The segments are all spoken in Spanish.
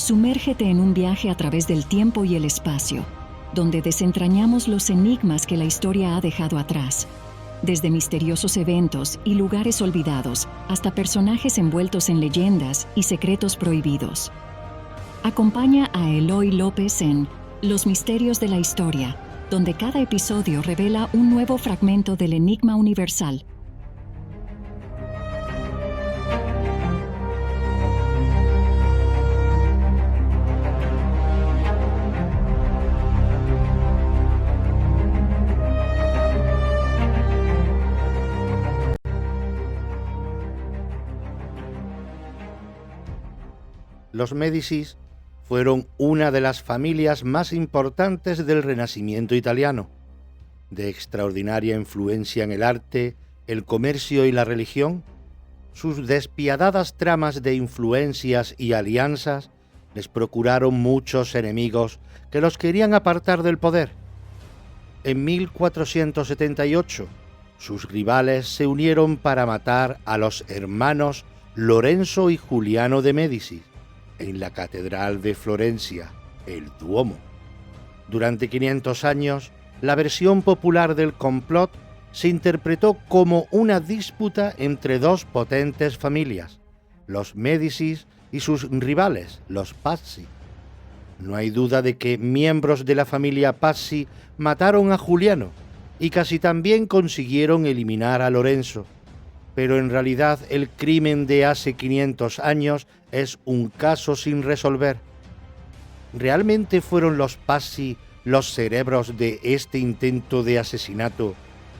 Sumérgete en un viaje a través del tiempo y el espacio, donde desentrañamos los enigmas que la historia ha dejado atrás, desde misteriosos eventos y lugares olvidados hasta personajes envueltos en leyendas y secretos prohibidos. Acompaña a Eloy López en Los Misterios de la Historia, donde cada episodio revela un nuevo fragmento del enigma universal. Los Médicis fueron una de las familias más importantes del Renacimiento italiano, de extraordinaria influencia en el arte, el comercio y la religión. Sus despiadadas tramas de influencias y alianzas les procuraron muchos enemigos que los querían apartar del poder. En 1478, sus rivales se unieron para matar a los hermanos Lorenzo y Giuliano de Médicis en la Catedral de Florencia, el Duomo. Durante 500 años, la versión popular del complot se interpretó como una disputa entre dos potentes familias, los Médicis y sus rivales, los Pazzi. No hay duda de que miembros de la familia Pazzi mataron a Giuliano y casi también consiguieron eliminar a Lorenzo. Pero en realidad el crimen de hace 500 años es un caso sin resolver. ¿Realmente fueron los Pazzi los cerebros de este intento de asesinato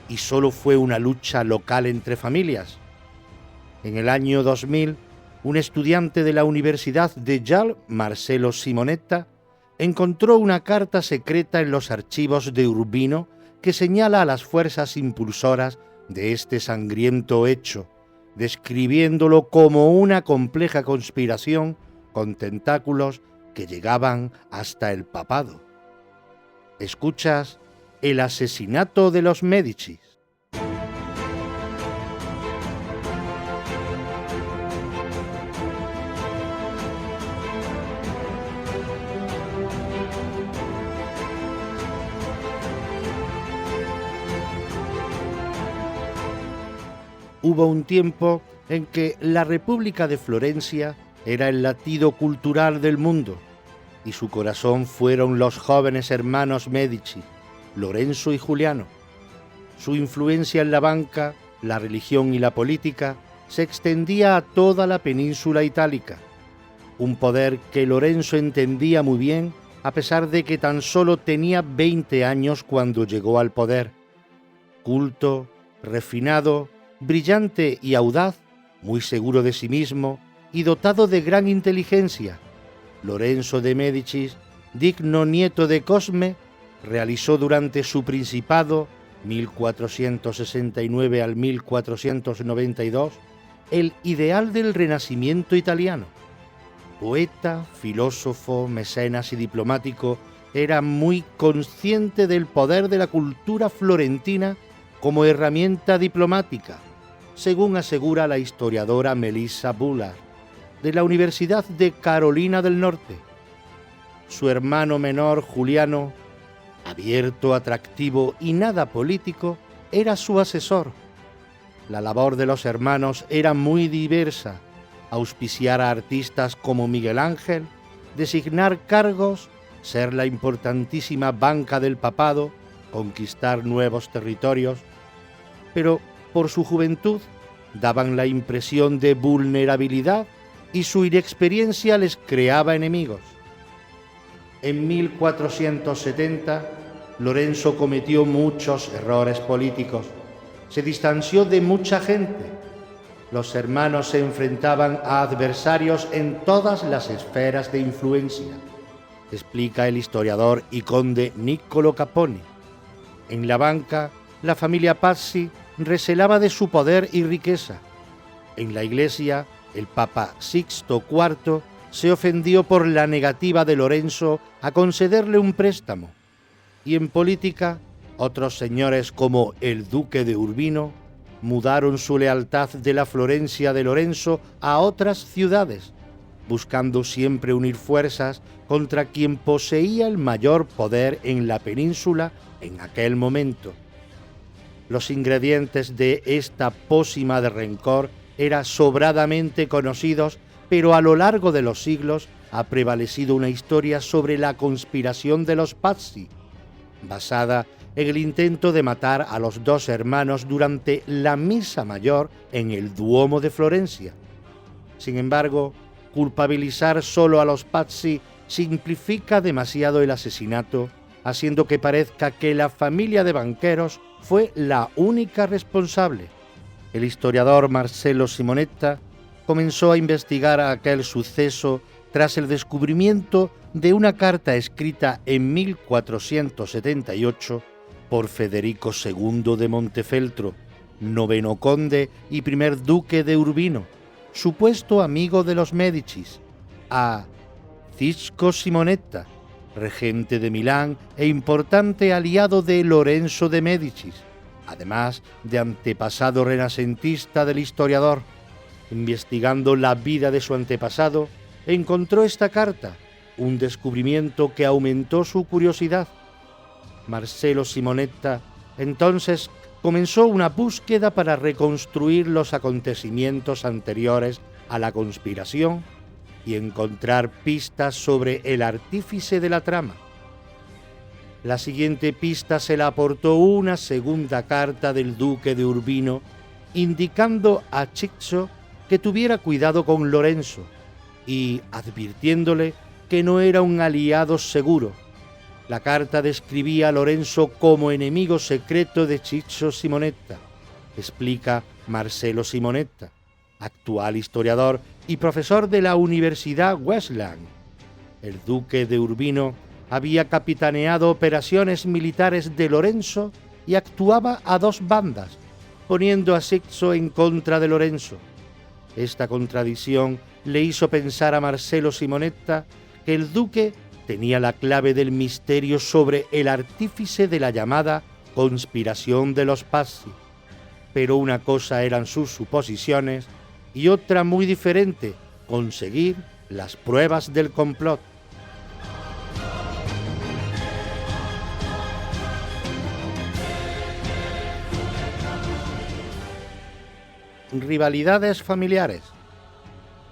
y solo fue una lucha local entre familias? En el año 2000, un estudiante de la Universidad de Yale, Marcello Simonetta, encontró una carta secreta en los archivos de Urbino que señala a las fuerzas impulsoras de este sangriento hecho, describiéndolo como una compleja conspiración con tentáculos que llegaban hasta el papado. ¿Escuchas el asesinato de los Médicis? Hubo un tiempo en que la República de Florencia era el latido cultural del mundo, y su corazón fueron los jóvenes hermanos Medici, Lorenzo y Giuliano. Su influencia en la banca, la religión y la política se extendía a toda la península itálica, un poder que Lorenzo entendía muy bien a pesar de que tan solo tenía 20 años cuando llegó al poder. Culto, refinado, brillante y audaz, muy seguro de sí mismo y dotado de gran inteligencia, Lorenzo de Médicis, digno nieto de Cosme, realizó durante su principado, 1469 al 1492, el ideal del Renacimiento italiano. Poeta, filósofo, mecenas y diplomático, era muy consciente del poder de la cultura florentina como herramienta diplomática, según asegura la historiadora Melissa Bullard, de la Universidad de Carolina del Norte. Su hermano menor, Giuliano, abierto, atractivo y nada político, era su asesor. La labor de los hermanos era muy diversa: auspiciar a artistas como Miguel Ángel, designar cargos, ser la importantísima banca del papado, conquistar nuevos territorios, pero por su juventud daban la impresión de vulnerabilidad y su inexperiencia les creaba enemigos. En 1470, Lorenzo cometió muchos errores políticos, se distanció de mucha gente. Los hermanos se enfrentaban a adversarios en todas las esferas de influencia, explica el historiador y conde Niccolo Caponi. En la banca, la familia Pazzi recelaba de su poder y riqueza. En la Iglesia, el Papa Sixto IV se ofendió por la negativa de Lorenzo a concederle un préstamo. Y en política, otros señores como el Duque de Urbino mudaron su lealtad de la Florencia de Lorenzo a otras ciudades, buscando siempre unir fuerzas contra quien poseía el mayor poder en la península en aquel momento. Los ingredientes de esta pócima de rencor eran sobradamente conocidos, pero a lo largo de los siglos ha prevalecido una historia sobre la conspiración de los Pazzi, basada en el intento de matar a los dos hermanos durante la Misa Mayor en el Duomo de Florencia. Sin embargo, culpabilizar solo a los Pazzi simplifica demasiado el asesinato, haciendo que parezca que la familia de banqueros fue la única responsable. El historiador Marcello Simonetta comenzó a investigar aquel suceso tras el descubrimiento de una carta escrita en 1478 por Federico II de Montefeltro, noveno conde y primer duque de Urbino, supuesto amigo de los Médicis, a Cisco Simonetta, regente de Milán e importante aliado de Lorenzo de Médicis, además de antepasado renacentista del historiador. Investigando la vida de su antepasado, encontró esta carta, un descubrimiento que aumentó su curiosidad. Marcello Simonetta entonces comenzó una búsqueda para reconstruir los acontecimientos anteriores a la conspiración y encontrar pistas sobre el artífice de la trama. La siguiente pista se la aportó una segunda carta del duque de Urbino, indicando a Ciccio que tuviera cuidado con Lorenzo y advirtiéndole que no era un aliado seguro. La carta describía a Lorenzo como enemigo secreto de Ciccio Simonetta, explica Marcello Simonetta, actual historiador y profesor de la Universidad Wesleyan. El duque de Urbino había capitaneado operaciones militares de Lorenzo y actuaba a dos bandas, poniendo a Ciccio en contra de Lorenzo. Esta contradicción le hizo pensar a Marcello Simonetta que el duque tenía la clave del misterio sobre el artífice de la llamada conspiración de los Pazzi. Pero una cosa eran sus suposiciones y otra muy diferente, conseguir las pruebas del complot. Rivalidades familiares.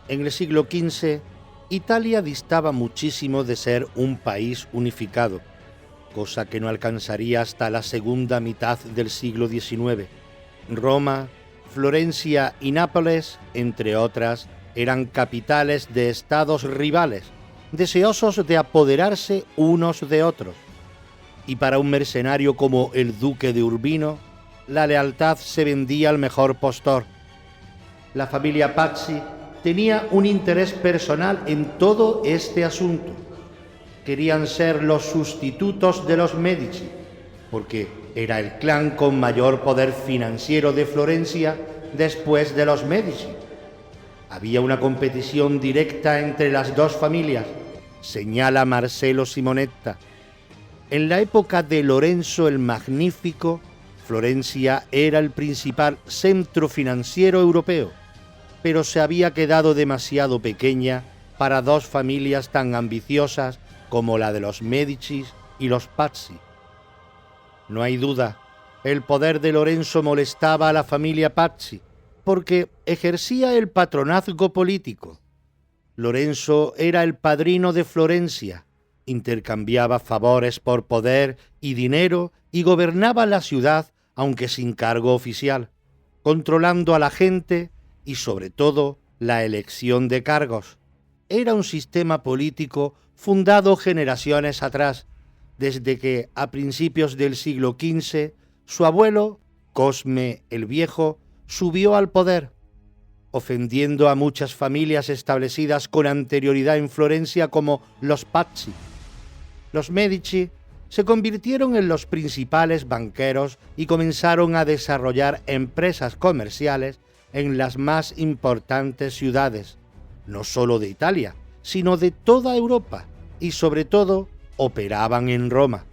En el siglo XV, Italia distaba muchísimo de ser un país unificado, cosa que no alcanzaría hasta la segunda mitad del siglo XIX. Roma, Florencia y Nápoles, entre otras, eran capitales de estados rivales, deseosos de apoderarse unos de otros. Y para un mercenario como el duque de Urbino, la lealtad se vendía al mejor postor. La familia Pazzi tenía un interés personal en todo este asunto. Querían ser los sustitutos de los Medici, porque era el clan con mayor poder financiero de Florencia después de los Medici. Había una competición directa entre las dos familias, señala Marcello Simonetta. En la época de Lorenzo el Magnífico, Florencia era el principal centro financiero europeo, pero se había quedado demasiado pequeña para dos familias tan ambiciosas como la de los Médicis y los Pazzi. No hay duda, el poder de Lorenzo molestaba a la familia Pazzi, porque ejercía el patronazgo político. Lorenzo era el padrino de Florencia, intercambiaba favores por poder y dinero y gobernaba la ciudad, aunque sin cargo oficial, controlando a la gente y sobre todo la elección de cargos. Era un sistema político fundado generaciones atrás, desde que a principios del siglo XV su abuelo, Cosme el Viejo, subió al poder, ofendiendo a muchas familias establecidas con anterioridad en Florencia como los Pazzi. Los Medici se convirtieron en los principales banqueros y comenzaron a desarrollar empresas comerciales en las más importantes ciudades, no solo de Italia, sino de toda Europa, y sobre todo operaban en Roma.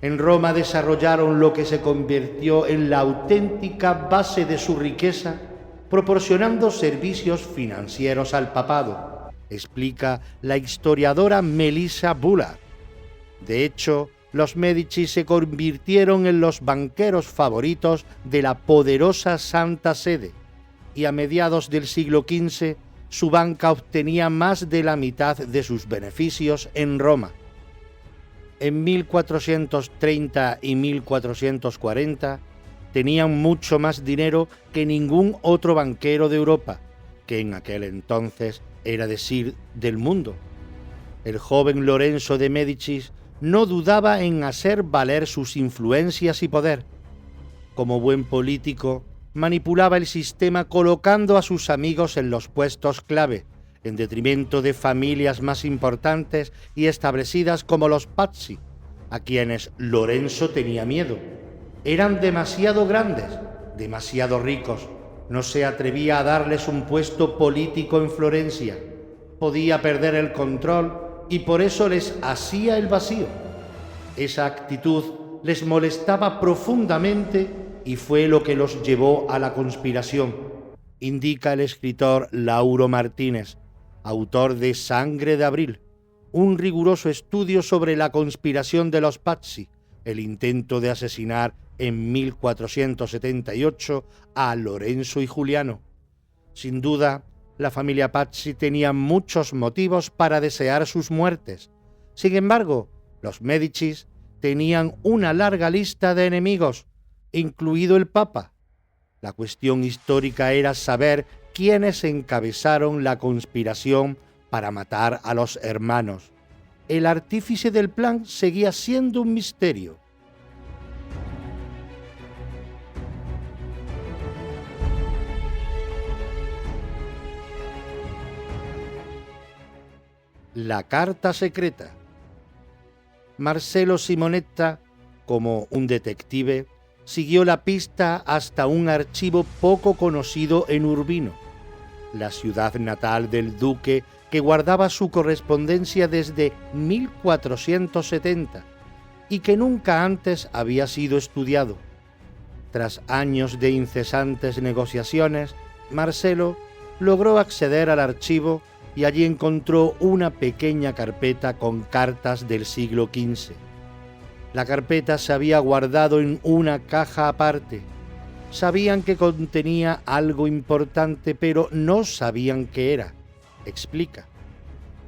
En Roma desarrollaron lo que se convirtió en la auténtica base de su riqueza, proporcionando servicios financieros al papado, explica la historiadora Melissa Bullard. De hecho, los Médici se convirtieron en los banqueros favoritos de la poderosa Santa Sede, y a mediados del siglo XV su banca obtenía más de la mitad de sus beneficios en Roma. En 1430 y 1440 tenían mucho más dinero que ningún otro banquero de Europa, que en aquel entonces era decir del mundo. El joven Lorenzo de Médicis no dudaba en hacer valer sus influencias y poder. Como buen político, manipulaba el sistema colocando a sus amigos en los puestos clave, en detrimento de familias más importantes y establecidas como los Pazzi, a quienes Lorenzo tenía miedo. Eran demasiado grandes, demasiado ricos. No se atrevía a darles un puesto político en Florencia. Podía perder el control y por eso les hacía el vacío. Esa actitud les molestaba profundamente y fue lo que los llevó a la conspiración, indica el escritor Lauro Martínez, autor de Sangre de Abril, un riguroso estudio sobre la conspiración de los Pazzi, el intento de asesinar en 1478 a Lorenzo y Juliano. Sin duda, la familia Pazzi tenía muchos motivos para desear sus muertes. Sin embargo, los Médicis tenían una larga lista de enemigos, incluido el Papa. La cuestión histórica era saber quiénes encabezaron la conspiración para matar a los hermanos. El artífice del plan seguía siendo un misterio. La carta secreta. Marcello Simonetta, como un detective, siguió la pista hasta un archivo poco conocido en Urbino, la ciudad natal del duque que guardaba su correspondencia desde 1470 y que nunca antes había sido estudiado. Tras años de incesantes negociaciones, Marcello logró acceder al archivo y allí encontró una pequeña carpeta con cartas del siglo XV. La carpeta se había guardado en una caja aparte. Sabían que contenía algo importante, pero no sabían qué era, explica.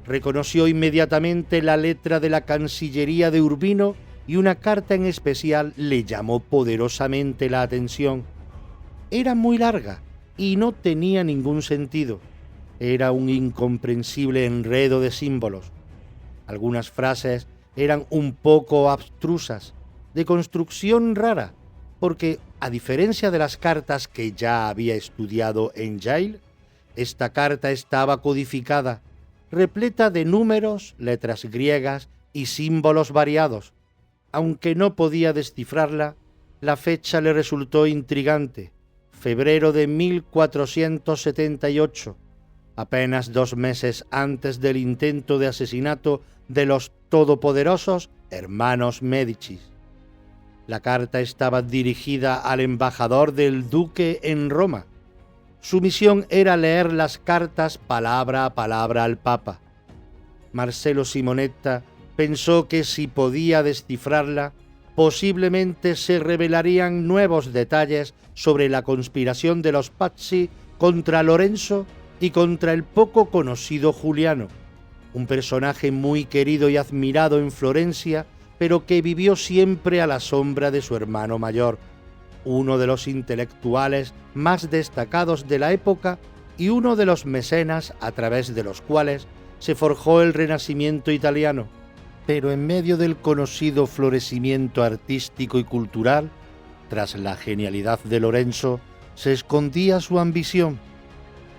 Reconoció inmediatamente la letra de la Cancillería de Urbino y una carta en especial le llamó poderosamente la atención. Era muy larga y no tenía ningún sentido. Era un incomprensible enredo de símbolos. Algunas frases eran un poco abstrusas, de construcción rara, porque, a diferencia de las cartas que ya había estudiado en Yale, esta carta estaba codificada, repleta de números, letras griegas y símbolos variados. Aunque no podía descifrarla, la fecha le resultó intrigante: febrero de 1478, apenas 2 meses antes del intento de asesinato de los todopoderosos hermanos Médicis. La carta estaba dirigida al embajador del duque en Roma. Su misión era leer las cartas palabra a palabra al Papa. Marcello Simonetta pensó que si podía descifrarla, posiblemente se revelarían nuevos detalles sobre la conspiración de los Pazzi contra Lorenzo y contra el poco conocido Juliano, un personaje muy querido y admirado en Florencia, pero que vivió siempre a la sombra de su hermano mayor, uno de los intelectuales más destacados de la época y uno de los mecenas a través de los cuales se forjó el Renacimiento italiano. Pero en medio del conocido florecimiento artístico y cultural, tras la genialidad de Lorenzo, se escondía su ambición.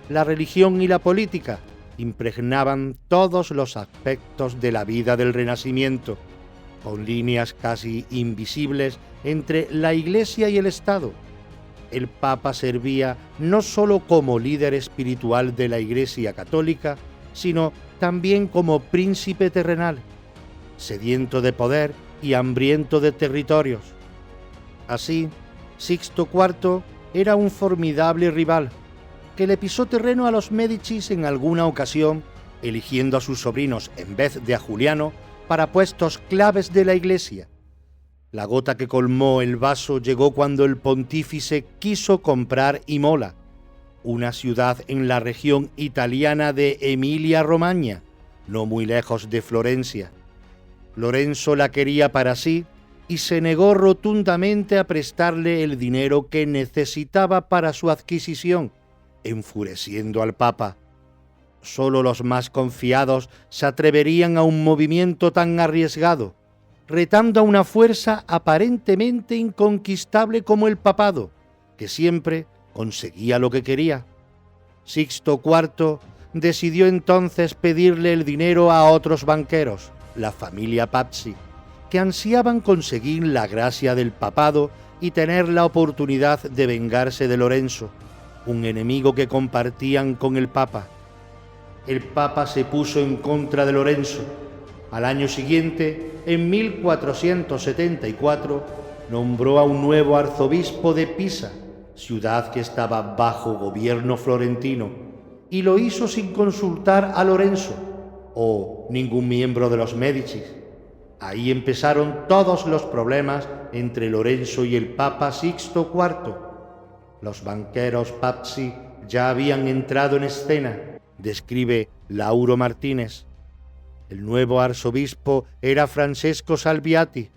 La religión y la política impregnaban todos los aspectos de la vida del Renacimiento, con líneas casi invisibles entre la Iglesia y el Estado. El Papa servía no solo como líder espiritual de la Iglesia católica, sino también como príncipe terrenal, sediento de poder y hambriento de territorios. Así, Sixto IV era un formidable rival, que le pisó terreno a los Médicis en alguna ocasión eligiendo a sus sobrinos en vez de a Juliano para puestos claves de la Iglesia. La gota que colmó el vaso llegó cuando el pontífice quiso comprar Imola, una ciudad en la región italiana de Emilia-Romagna, no muy lejos de Florencia. Lorenzo la quería para sí y se negó rotundamente a prestarle el dinero que necesitaba para su adquisición, enfureciendo al Papa. Solo los más confiados se atreverían a un movimiento tan arriesgado, retando a una fuerza aparentemente inconquistable como el papado, que siempre conseguía lo que quería. Sixto IV decidió entonces pedirle el dinero a otros banqueros, la familia Pazzi, que ansiaban conseguir la gracia del papado y tener la oportunidad de vengarse de Lorenzo, un enemigo que compartían con el Papa. El Papa se puso en contra de Lorenzo. Al año siguiente, en 1474, nombró a un nuevo arzobispo de Pisa, ciudad que estaba bajo gobierno florentino, y lo hizo sin consultar a Lorenzo o ningún miembro de los Médicis. Ahí empezaron todos los problemas entre Lorenzo y el Papa Sixto IV. Los banqueros Pazzi ya habían entrado en escena, describe Lauro Martínez. El nuevo arzobispo era Francesco Salviati,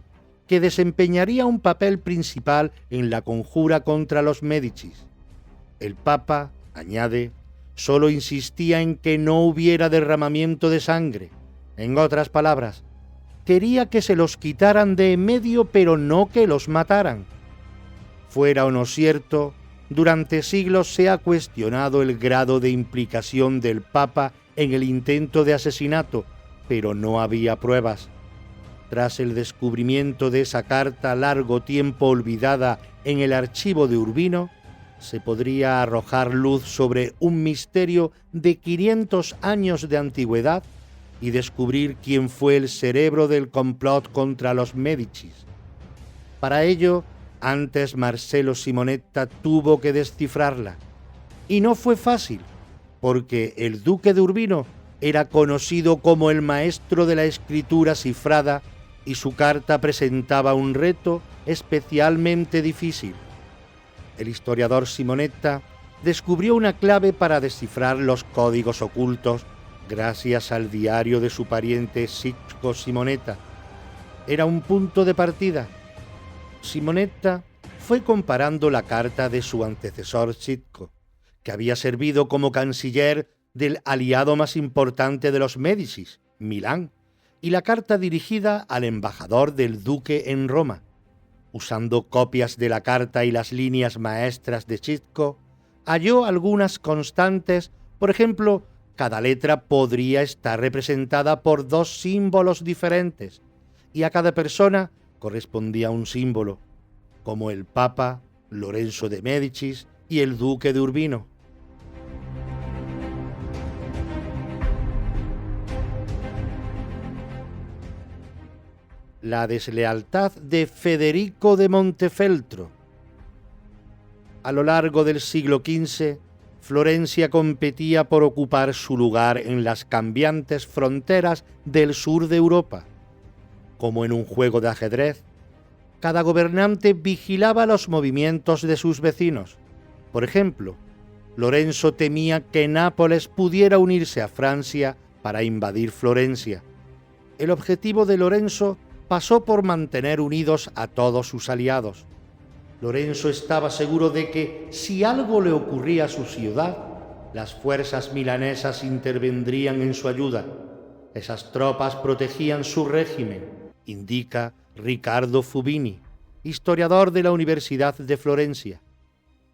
que desempeñaría un papel principal en la conjura contra los Médicis. El Papa, añade, solo insistía en que no hubiera derramamiento de sangre. En otras palabras, quería que se los quitaran de en medio, pero no que los mataran. Fuera o no cierto, durante siglos se ha cuestionado el grado de implicación del Papa en el intento de asesinato, pero no había pruebas. Tras el descubrimiento de esa carta largo tiempo olvidada en el archivo de Urbino, se podría arrojar luz sobre un misterio de 500 años de antigüedad y descubrir quién fue el cerebro del complot contra los Médicis. Para ello, antes Marcello Simonetta tuvo que descifrarla. Y no fue fácil, porque el duque de Urbino era conocido como el maestro de la escritura cifrada y su carta presentaba un reto especialmente difícil. El historiador Simonetta descubrió una clave para descifrar los códigos ocultos gracias al diario de su pariente Sixto Simonetta. Era un punto de partida. Simonetta fue comparando la carta de su antecesor Sixto, que había servido como canciller del aliado más importante de los Médicis, Milán, y la carta dirigida al embajador del duque en Roma. Usando copias de la carta y las líneas maestras de Sixto, halló algunas constantes. Por ejemplo, cada letra podría estar representada por 2 símbolos diferentes, y a cada persona correspondía un símbolo, como el Papa, Lorenzo de Médicis y el duque de Urbino. La deslealtad de Federico de Montefeltro. A lo largo del siglo XV, Florencia competía por ocupar su lugar en las cambiantes fronteras del sur de Europa. Como en un juego de ajedrez, cada gobernante vigilaba los movimientos de sus vecinos. Por ejemplo, Lorenzo temía que Nápoles pudiera unirse a Francia para invadir Florencia. El objetivo de Lorenzo pasó por mantener unidos a todos sus aliados. Lorenzo estaba seguro de que, si algo le ocurría a su ciudad, las fuerzas milanesas intervendrían en su ayuda. Esas tropas protegían su régimen, indica Riccardo Fubini, historiador de la Universidad de Florencia.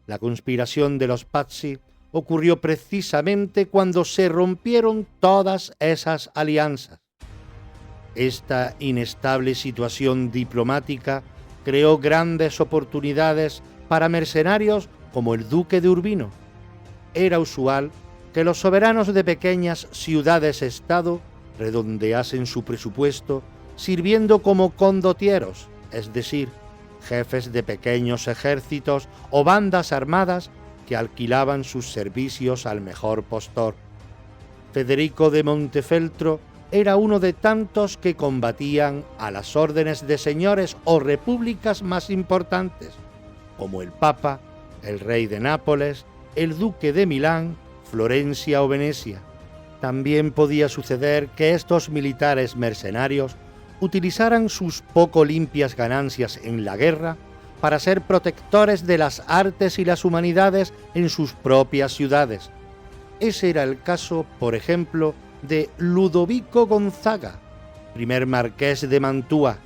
La conspiración de los Pazzi ocurrió precisamente cuando se rompieron todas esas alianzas. Esta inestable situación diplomática creó grandes oportunidades para mercenarios como el duque de Urbino. Era usual que los soberanos de pequeñas ciudades-estado redondeasen su presupuesto sirviendo como condottieros, es decir, jefes de pequeños ejércitos o bandas armadas que alquilaban sus servicios al mejor postor. Federico de Montefeltro era uno de tantos que combatían a las órdenes de señores o repúblicas más importantes, como el Papa, el rey de Nápoles, el duque de Milán, Florencia o Venecia. También podía suceder que estos militares mercenarios utilizaran sus poco limpias ganancias en la guerra para ser protectores de las artes y las humanidades en sus propias ciudades. Ese era el caso, por ejemplo, de Ludovico Gonzaga, primer marqués de Mantua,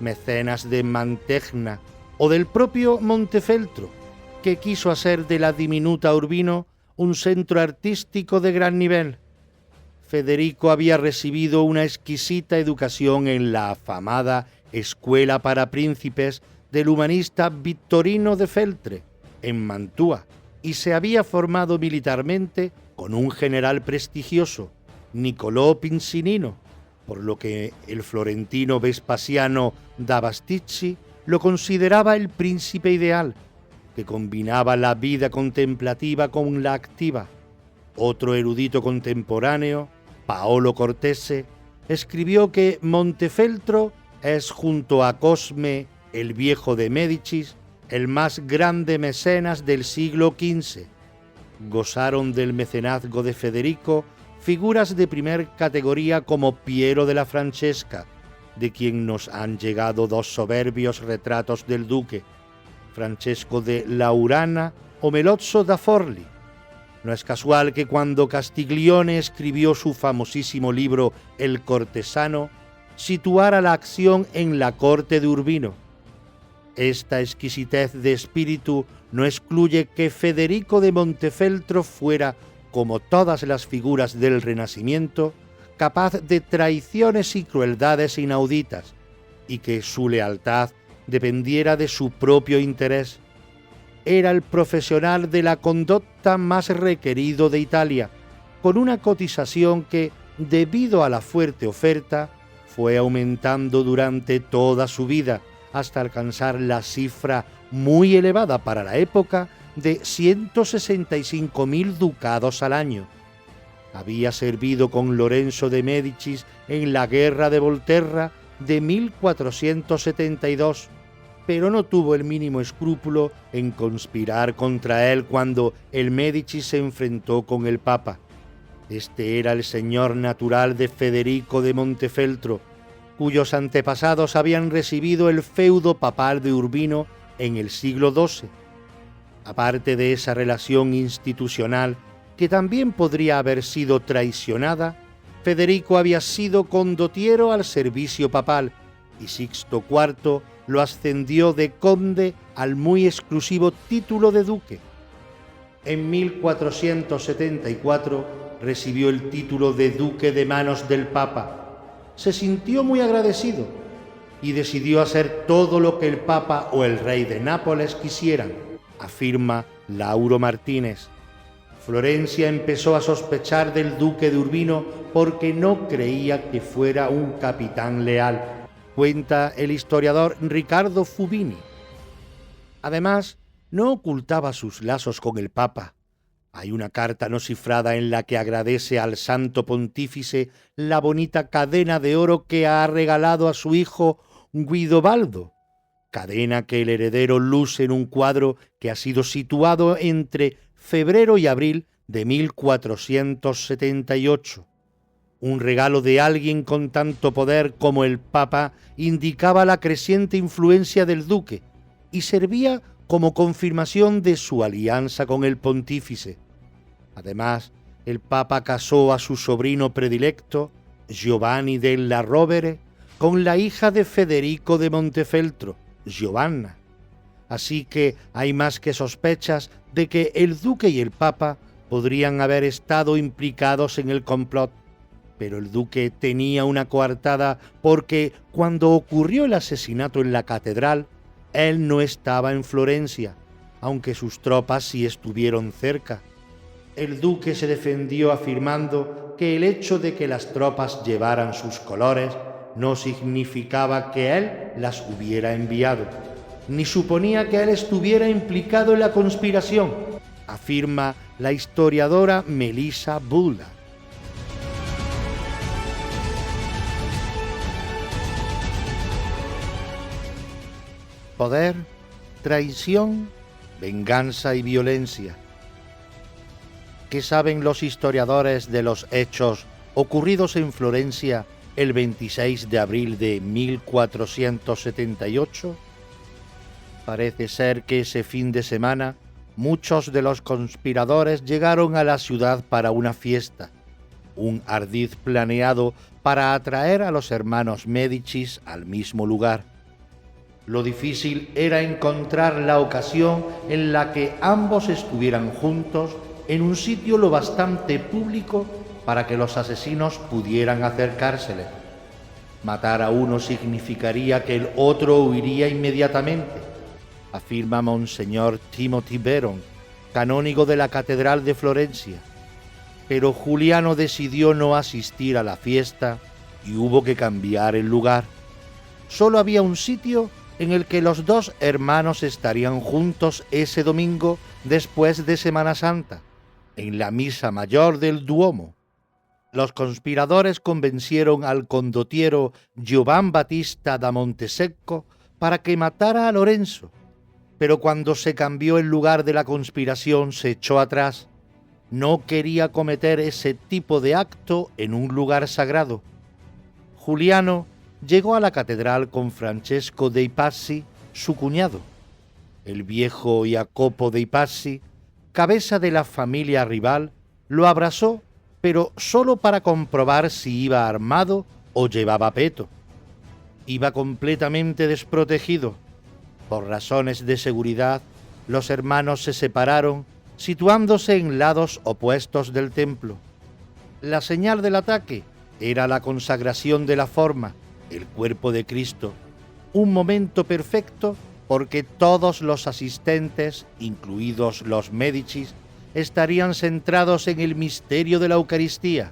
mecenas de Mantegna, o del propio Montefeltro, que quiso hacer de la diminuta Urbino un centro artístico de gran nivel. Federico había recibido una exquisita educación en la afamada Escuela para Príncipes del humanista Vittorino de Feltre, en Mantua, y se había formado militarmente con un general prestigioso, Niccolò Pincinino, por lo que el florentino Vespasiano da Basticci lo consideraba el príncipe ideal, que combinaba la vida contemplativa con la activa. Otro erudito contemporáneo, Paolo Cortese, escribió que Montefeltro es, junto a Cosme el Viejo de Médicis, el más grande mecenas del siglo XV. Gozaron del mecenazgo de Federico figuras de primer categoría como Piero de la Francesca, de quien nos han llegado dos soberbios retratos del duque, Francesco de Laurana o Melozzo da Forli. No es casual que cuando Castiglione escribió su famosísimo libro El cortesano, situara la acción en la corte de Urbino. Esta exquisitez de espíritu no excluye que Federico de Montefeltro fuera, como todas las figuras del Renacimiento, capaz de traiciones y crueldades inauditas, y que su lealtad dependiera de su propio interés. Era el profesional de la conducta más requerido de Italia, con una cotización que, debido a la fuerte oferta, fue aumentando durante toda su vida, hasta alcanzar la cifra muy elevada para la época de 165.000 ducados al año. Había servido con Lorenzo de Médicis en la guerra de Volterra de 1472, pero no tuvo el mínimo escrúpulo en conspirar contra él cuando el Médicis se enfrentó con el Papa. Este era el señor natural de Federico de Montefeltro, cuyos antepasados habían recibido el feudo papal de Urbino en el siglo XII. Aparte de esa relación institucional, que también podría haber sido traicionada, Federico había sido condottiero al servicio papal y Sixto IV lo ascendió de conde al muy exclusivo título de duque. En 1474 recibió el título de duque de manos del Papa. Se sintió muy agradecido y decidió hacer todo lo que el Papa o el rey de Nápoles quisieran, afirma Lauro Martínez. Florencia empezó a sospechar del duque de Urbino porque no creía que fuera un capitán leal, cuenta el historiador Riccardo Fubini. Además, no ocultaba sus lazos con el Papa. Hay una carta no cifrada en la que agradece al Santo Pontífice la bonita cadena de oro que ha regalado a su hijo Guidobaldo, cadena que el heredero luce en un cuadro que ha sido situado entre febrero y abril de 1478. Un regalo de alguien con tanto poder como el Papa indicaba la creciente influencia del duque y servía como confirmación de su alianza con el pontífice. Además, el Papa casó a su sobrino predilecto, Giovanni della Rovere, con la hija de Federico de Montefeltro, Giovanna. Así que hay más que sospechas de que el duque y el Papa podrían haber estado implicados en el complot. Pero el duque tenía una coartada porque cuando ocurrió el asesinato en la catedral, él no estaba en Florencia, aunque sus tropas sí estuvieron cerca. El duque se defendió afirmando que el hecho de que las tropas llevaran sus colores no significaba que él las hubiera enviado, ni suponía que él estuviera implicado en la conspiración, afirma la historiadora Melissa Bullard. poder, traición, venganza y violencia. ¿Qué saben los historiadores de los hechos ocurridos en Florencia el 26 de abril de 1478? Parece ser que ese fin de semana muchos de los conspiradores llegaron a la ciudad para una fiesta, un ardid planeado para atraer a los hermanos Médicis al mismo lugar. Lo difícil era encontrar la ocasión en la que ambos estuvieran juntos en un sitio lo bastante público para que los asesinos pudieran acercárseles. Matar a uno significaría que el otro huiría inmediatamente, afirma Monseñor Timothy Beron, canónigo de la Catedral de Florencia. Pero Juliano decidió no asistir a la fiesta y hubo que cambiar el lugar. Solo había un sitio en el que los dos hermanos estarían juntos ese domingo después de Semana Santa, en la misa mayor del Duomo. Los conspiradores convencieron al condottiero Giovan Battista da Montesecco para que matara a Lorenzo, pero cuando se cambió el lugar de la conspiración se echó atrás. No quería cometer ese tipo de acto en un lugar sagrado. Juliano llegó a la catedral con Francesco dei Pazzi, su cuñado. El viejo Jacopo dei Pazzi, cabeza de la familia rival, lo abrazó, pero solo para comprobar si iba armado o llevaba peto. Iba completamente desprotegido. Por razones de seguridad, los hermanos se separaron, situándose en lados opuestos del templo. La señal del ataque era la consagración de la forma, el cuerpo de Cristo, un momento perfecto porque todos los asistentes, incluidos los Médicis, estarían centrados en el misterio de la Eucaristía.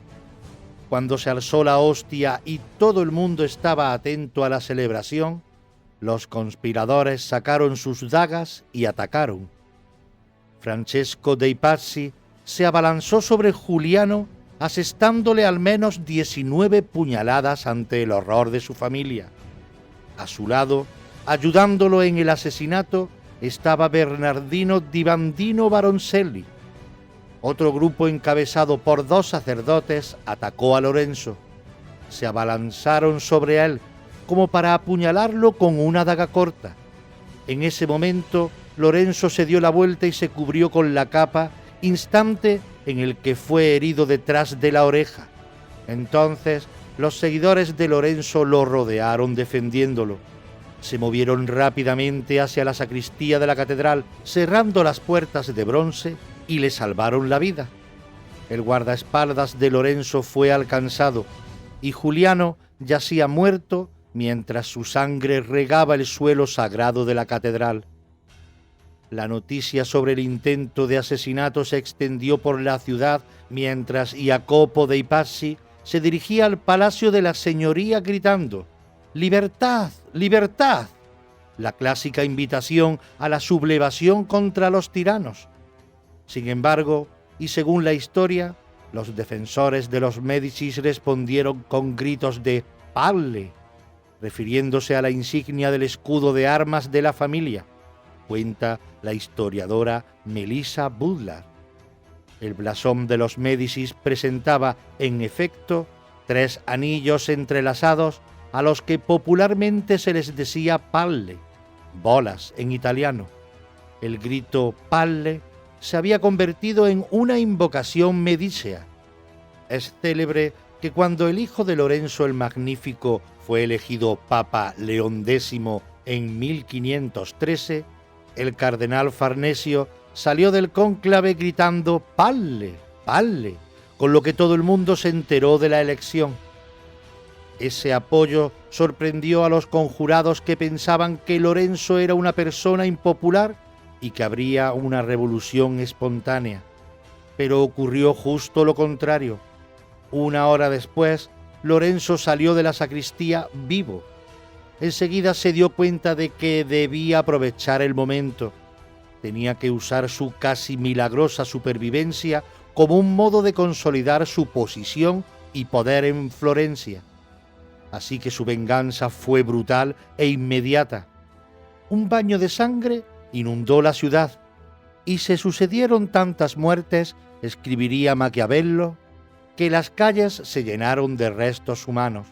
Cuando se alzó la hostia y todo el mundo estaba atento a la celebración, los conspiradores sacaron sus dagas y atacaron. Francesco dei Pazzi se abalanzó sobre Juliano, asestándole al menos 19 puñaladas ante el horror de su familia. A su lado, ayudándolo en el asesinato, estaba Bernardino di Bandino Baroncelli. Otro grupo encabezado por 2 sacerdotes atacó a Lorenzo. Se abalanzaron sobre él como para apuñalarlo con una daga corta. En ese momento, Lorenzo se dio la vuelta y se cubrió con la capa, instante en el que fue herido detrás de la oreja. Entonces, los seguidores de Lorenzo lo rodearon defendiéndolo. Se movieron rápidamente hacia la sacristía de la catedral, cerrando las puertas de bronce, y le salvaron la vida. El guardaespaldas de Lorenzo fue alcanzado, y Juliano yacía muerto mientras su sangre regaba el suelo sagrado de la catedral. La noticia sobre el intento de asesinato se extendió por la ciudad mientras Jacopo dei Pazzi se dirigía al palacio de la señoría gritando «¡Libertad! ¡Libertad!», la clásica invitación a la sublevación contra los tiranos. Sin embargo, y según la historia, los defensores de los Médicis respondieron con gritos de «¡Palle!», refiriéndose a la insignia del escudo de armas de la familia, cuenta la historiadora Melissa Butler. El blasón de los Médicis presentaba, en efecto, 3 anillos entrelazados a los que popularmente se les decía palle, bolas en italiano. El grito palle se había convertido en una invocación medicea. Es célebre que cuando el hijo de Lorenzo el Magnífico fue elegido Papa León X en 1513, el cardenal Farnesio salió del cónclave gritando «¡Palle! ¡Palle!», con lo que todo el mundo se enteró de la elección. Ese apoyo sorprendió a los conjurados que pensaban que Lorenzo era una persona impopular y que habría una revolución espontánea. Pero ocurrió justo lo contrario. Una hora después, Lorenzo salió de la sacristía vivo. Enseguida se dio cuenta de que debía aprovechar el momento. Tenía que usar su casi milagrosa supervivencia como un modo de consolidar su posición y poder en Florencia. Así que su venganza fue brutal e inmediata. un baño de sangre inundó la ciudad y se sucedieron tantas muertes, escribiría Maquiavelo, que las calles se llenaron de restos humanos.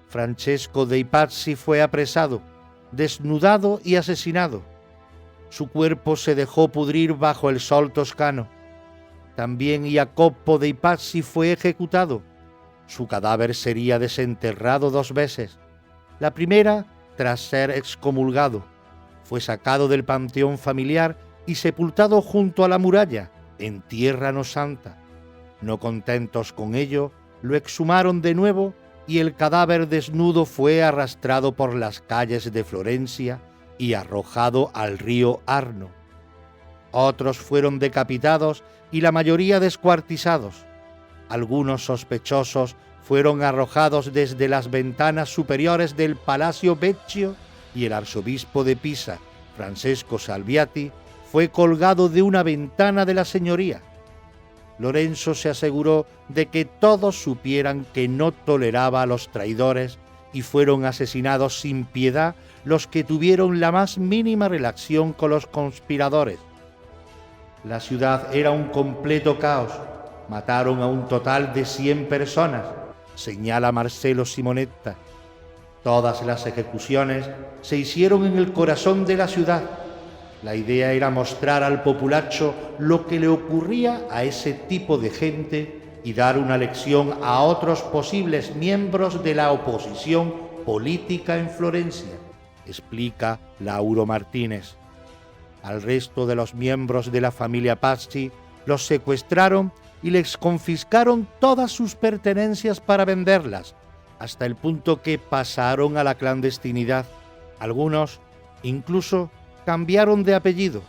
Francesco dei Pazzi fue apresado, desnudado y asesinado. Su cuerpo se dejó pudrir bajo el sol toscano. También Jacopo dei Pazzi fue ejecutado. Su cadáver sería desenterrado 2 veces. La primera, tras ser excomulgado, fue sacado del panteón familiar y sepultado junto a la muralla, en tierra no santa. No contentos con ello, lo exhumaron de nuevo y el cadáver desnudo fue arrastrado por las calles de Florencia y arrojado al río Arno. Otros fueron decapitados y la mayoría descuartizados. Algunos sospechosos fueron arrojados desde las ventanas superiores del Palacio Vecchio y el arzobispo de Pisa, Francesco Salviati, fue colgado de una ventana de la señoría. Lorenzo se aseguró de que todos supieran que no toleraba a los traidores y fueron asesinados sin piedad los que tuvieron la más mínima relación con los conspiradores. La ciudad era un completo caos. Mataron a un total de 100 personas, señala Marcello Simonetta. Todas las ejecuciones se hicieron en el corazón de la ciudad. La idea era mostrar al populacho lo que le ocurría a ese tipo de gente y dar una lección a otros posibles miembros de la oposición política en Florencia, explica Lauro Martínez. Al resto de los miembros de la familia Pazzi los secuestraron y les confiscaron todas sus pertenencias para venderlas, hasta el punto que pasaron a la clandestinidad. Algunos incluso cambiaron de apellido.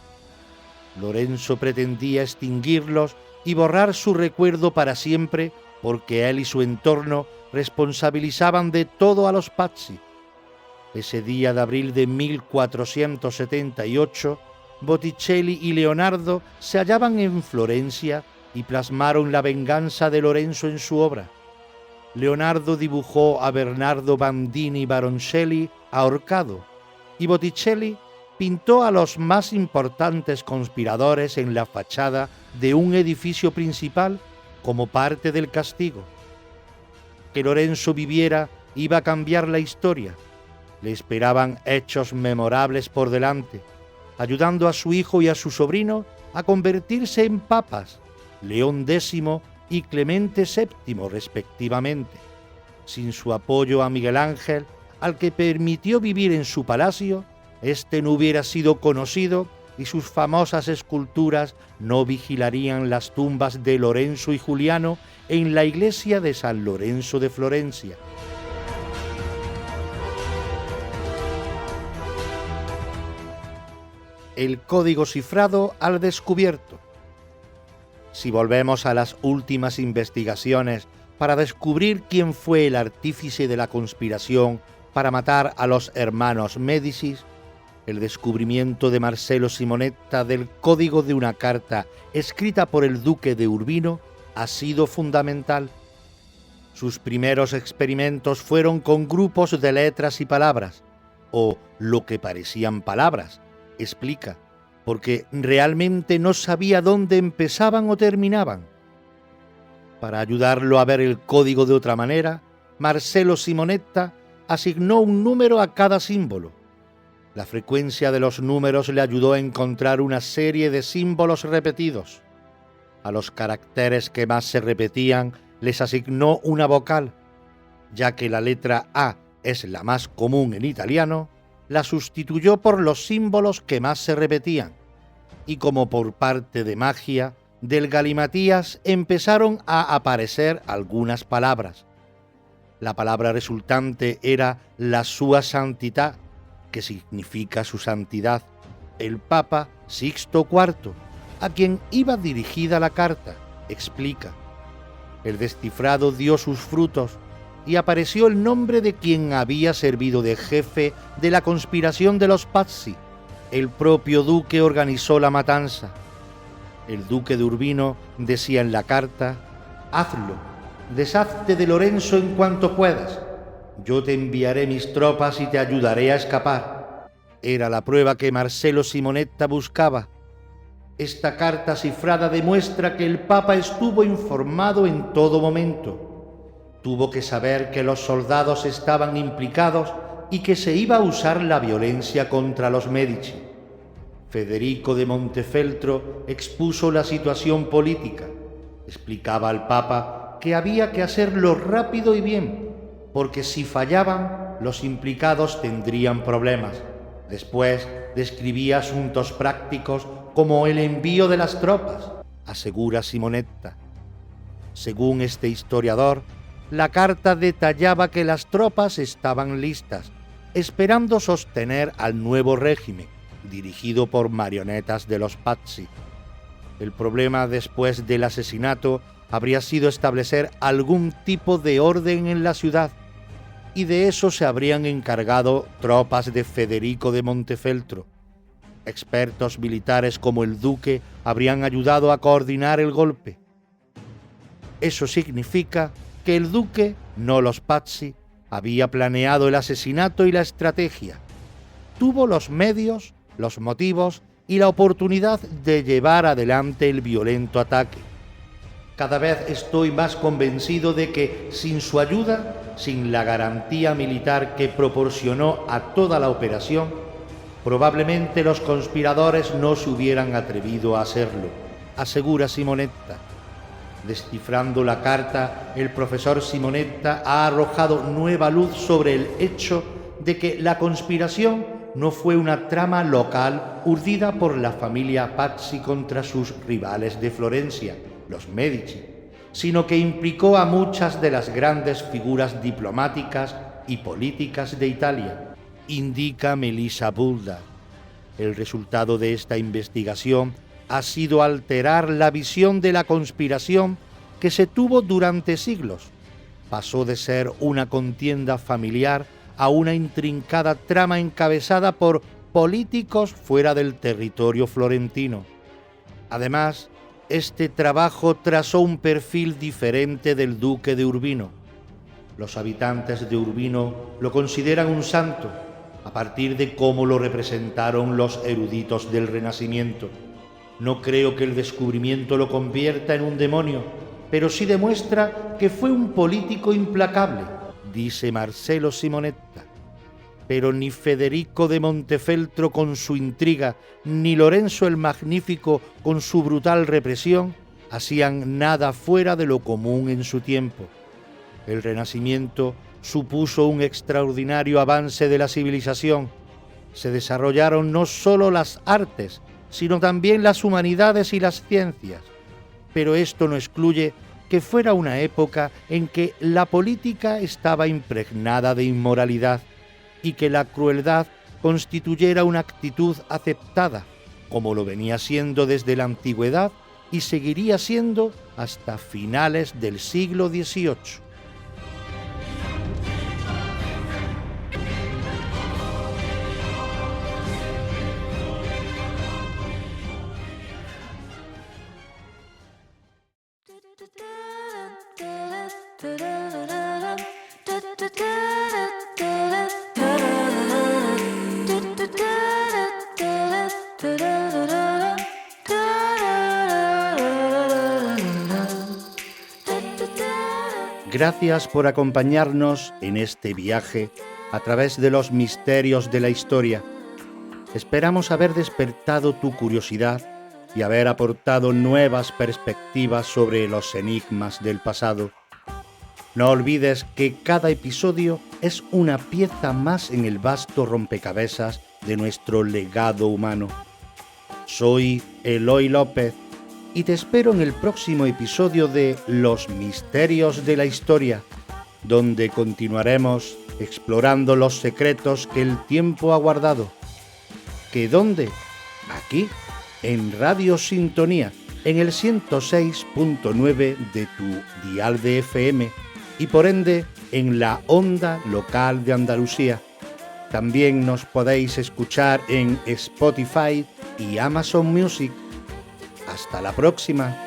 Lorenzo pretendía extinguirlos y borrar su recuerdo para siempre porque él y su entorno responsabilizaban de todo a los Pazzi. Ese día de abril de 1478, Botticelli y Leonardo se hallaban en Florencia y plasmaron la venganza de Lorenzo en su obra. Leonardo dibujó a Bernardo Bandini Baroncelli ahorcado y Botticelli pintó a los más importantes conspiradores en la fachada de un edificio principal como parte del castigo. Que Lorenzo viviera iba a cambiar la historia. Le esperaban hechos memorables por delante, ayudando a su hijo y a su sobrino a convertirse en papas, León X y Clemente VII respectivamente. Sin su apoyo a Miguel Ángel, al que permitió vivir en su palacio, este no hubiera sido conocido y sus famosas esculturas no vigilarían las tumbas de Lorenzo y Juliano en la iglesia de San Lorenzo de Florencia. El código cifrado al descubierto. Si volvemos a las últimas investigaciones para descubrir quién fue el artífice de la conspiración para matar a los hermanos Médicis, el descubrimiento de Marcello Simonetta del código de una carta escrita por el duque de Urbino ha sido fundamental. Sus primeros experimentos fueron con grupos de letras y palabras, o lo que parecían palabras, explica, porque realmente no sabía dónde empezaban o terminaban. Para ayudarlo a ver el código de otra manera, Marcello Simonetta asignó un número a cada símbolo. La frecuencia de los números le ayudó a encontrar una serie de símbolos repetidos. A los caracteres que más se repetían les asignó una vocal. Ya que la letra A es la más común en italiano, la sustituyó por los símbolos que más se repetían. Y como por parte de magia, del galimatías empezaron a aparecer algunas palabras. La palabra resultante era la sua santità, que significa su santidad, el Papa Sixto IV, a quien iba dirigida la carta, explica. El descifrado dio sus frutos y apareció el nombre de quien había servido de jefe de la conspiración de los Pazzi. El propio duque organizó la matanza. El duque de Urbino decía en la carta: «Hazlo, deshazte de Lorenzo en cuanto puedas. Yo te enviaré mis tropas y te ayudaré a escapar». era la prueba que Marcello Simonetta buscaba. Esta carta cifrada demuestra que el Papa estuvo informado en todo momento. Tuvo que saber que los soldados estaban implicados y que se iba a usar la violencia contra los Medici. Federico de Montefeltro expuso la situación política. Explicaba al Papa que había que hacerlo rápido y bien, porque si fallaban, los implicados tendrían problemas. Después describía asuntos prácticos como el envío de las tropas, asegura Simonetta. Según este historiador, la carta detallaba que las tropas estaban listas, esperando sostener al nuevo régimen, dirigido por marionetas de los Pazzi. El problema después del asesinato habría sido establecer algún tipo de orden en la ciudad, y de eso se habrían encargado tropas de Federico de Montefeltro. Expertos militares como el duque habrían ayudado a coordinar el golpe. Eso significa que el duque, no los Pazzi, había planeado el asesinato y la estrategia. Tuvo los medios, los motivos y la oportunidad de llevar adelante el violento ataque. Cada vez estoy más convencido de que sin su ayuda, sin la garantía militar que proporcionó a toda la operación, probablemente los conspiradores no se hubieran atrevido a hacerlo, asegura Simonetta. Descifrando la carta, el profesor Simonetta ha arrojado nueva luz sobre el hecho de que la conspiración no fue una trama local urdida por la familia Pazzi contra sus rivales de Florencia, los Medici, sino que implicó a muchas de las grandes figuras diplomáticas y políticas de Italia, indica Melissa Bulda. El resultado de esta investigación ha sido alterar la visión de la conspiración que se tuvo durante siglos. Pasó de ser una contienda familiar a una intrincada trama encabezada por políticos fuera del territorio florentino. Además, este trabajo trazó un perfil diferente del duque de Urbino. Los habitantes de Urbino lo consideran un santo, a partir de cómo lo representaron los eruditos del Renacimiento. No creo que el descubrimiento lo convierta en un demonio, pero sí demuestra que fue un político implacable, dice Marcello Simonetta. Pero ni Federico de Montefeltro con su intriga, ni Lorenzo el Magnífico con su brutal represión, hacían nada fuera de lo común en su tiempo. El Renacimiento supuso un extraordinario avance de la civilización. Se desarrollaron no solo las artes, sino también las humanidades y las ciencias. Pero esto no excluye que fuera una época en que la política estaba impregnada de inmoralidad y que la crueldad constituyera una actitud aceptada, como lo venía siendo desde la antigüedad y seguiría siendo hasta finales del siglo XVIII. Gracias por acompañarnos en este viaje a través de los misterios de la historia. Esperamos haber despertado tu curiosidad y haber aportado nuevas perspectivas sobre los enigmas del pasado. No olvides que cada episodio es una pieza más en el vasto rompecabezas de nuestro legado humano. Soy Eloy López y te espero en el próximo episodio de Los Misterios de la Historia, donde continuaremos explorando los secretos que el tiempo ha guardado. ¿Que dónde? Aquí, en Radio Sintonía, en el 106.9 de tu dial de FM y por ende en la onda local de Andalucía. También nos podéis escuchar en Spotify y Amazon Music. Hasta la próxima.